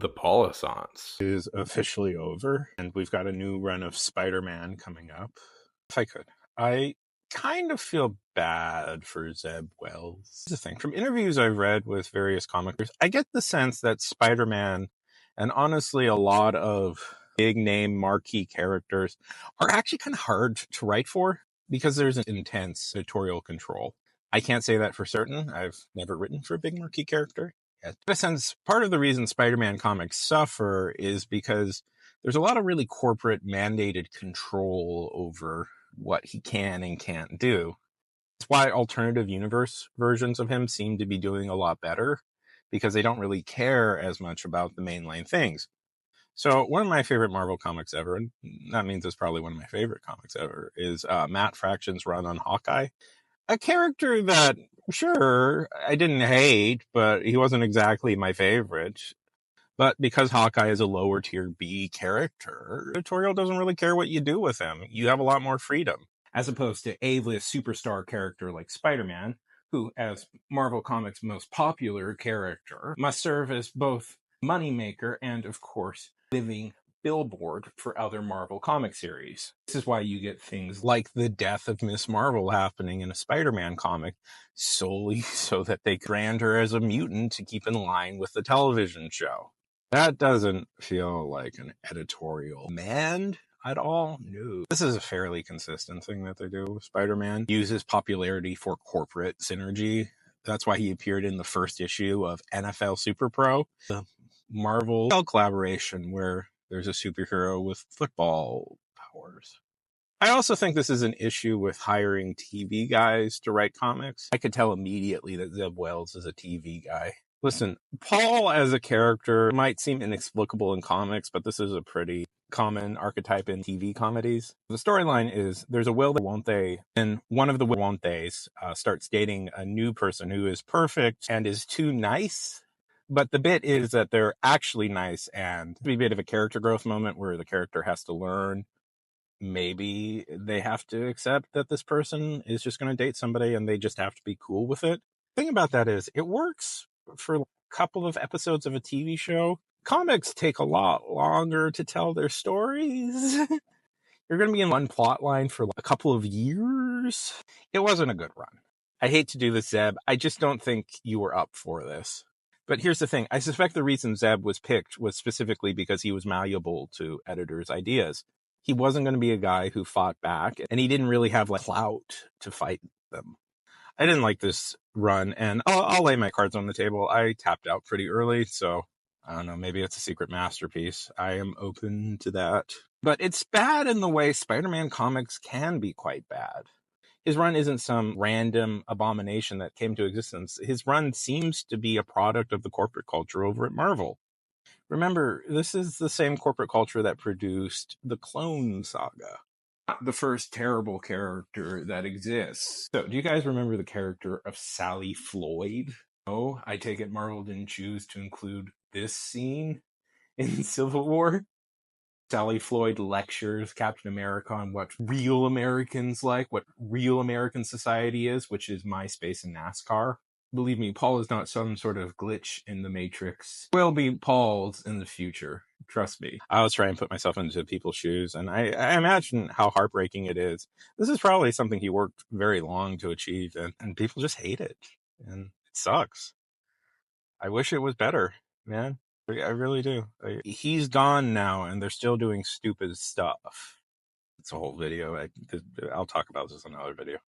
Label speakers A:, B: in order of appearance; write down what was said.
A: The Polisons.
B: is officially over, and we've got a new run of Spider-Man coming up. If I could, I kind of feel bad for Zeb Wells. Here's the thing. From interviews I've read with various comic creators, I get the sense that Spider-Man, and honestly a lot of big-name marquee characters, are actually kind of hard to write for because there's an intense editorial control. I can't say that for certain. I've never written for a big marquee character. In a sense, part of the reason Spider-Man comics suffer is because there's a lot of really corporate mandated control over what he can and can't do. That's why alternative universe versions of him seem to be doing a lot better, because they don't really care as much about the mainline things. So one of my favorite Marvel comics ever, and that means it's probably one of my favorite comics ever, is Matt Fraction's run on Hawkeye. A character that, sure, I didn't hate, but he wasn't exactly my favorite. But because Hawkeye is a lower tier B character, editorial doesn't really care what you do with him. You have a lot more freedom. As opposed to A-list superstar character like Spider-Man, who, as Marvel Comics' most popular character, must serve as both moneymaker and, of course, living billboard for other Marvel comic series. This is why you get things like the death of Miss Marvel happening in a Spider-Man comic, solely so that they brand her as a mutant to keep in line with the television show. That doesn't feel like an editorial demand at all. No. This is a fairly consistent thing that they do with Spider-Man. Uses popularity for corporate synergy. That's why he appeared in the first issue of NFL Super Pro, the Marvel collaboration where there's a superhero with football powers. I also think this is an issue with hiring TV guys to write comics. I could tell immediately that Zeb Wells is a TV guy. Listen, Paul as a character might seem inexplicable in comics, but this is a pretty common archetype in TV comedies. The storyline is there's a will they won't they, and one of the won't theys starts dating a new person who is perfect and is too nice. But the bit is that they're actually nice, and it's a bit of a character growth moment where the character has to learn. Maybe they have to accept that this person is just going to date somebody and they just have to be cool with it. The thing about that is it works for a couple of episodes of a TV show. Comics take a lot longer to tell their stories. You're going to be in one plot line for a couple of years. It wasn't a good run. I hate to do this, Zeb. I just don't think you were up for this. But here's the thing. I suspect the reason Zeb was picked was specifically because he was malleable to editors' ideas. He wasn't going to be a guy who fought back, and he didn't really have clout to fight them. I didn't like this run, and I'll lay my cards on the table. I tapped out pretty early, so I don't know, maybe it's a secret masterpiece. I am open to that. But it's bad in the way Spider-Man comics can be quite bad. His run isn't some random abomination that came to existence. His run seems to be a product of the corporate culture over at Marvel. Remember, this is the same corporate culture that produced the Clone Saga, the first terrible character that exists. So, do you guys remember the character of Sally Floyd? Oh, I take it Marvel didn't choose to include this scene in Civil War. Sally Floyd lectures Captain America on what real Americans like, what real American society is, which is MySpace and NASCAR. Believe me, Paul is not some sort of glitch in the Matrix. Will be Paul's in the future. Trust me. I was trying to put myself into people's shoes, and I imagine how heartbreaking it is. This is probably something he worked very long to achieve, and people just hate it. And it sucks. I wish it was better, man. I really do. He's gone now, and they're still doing stupid stuff. It's a whole video. I'll talk about this in another video.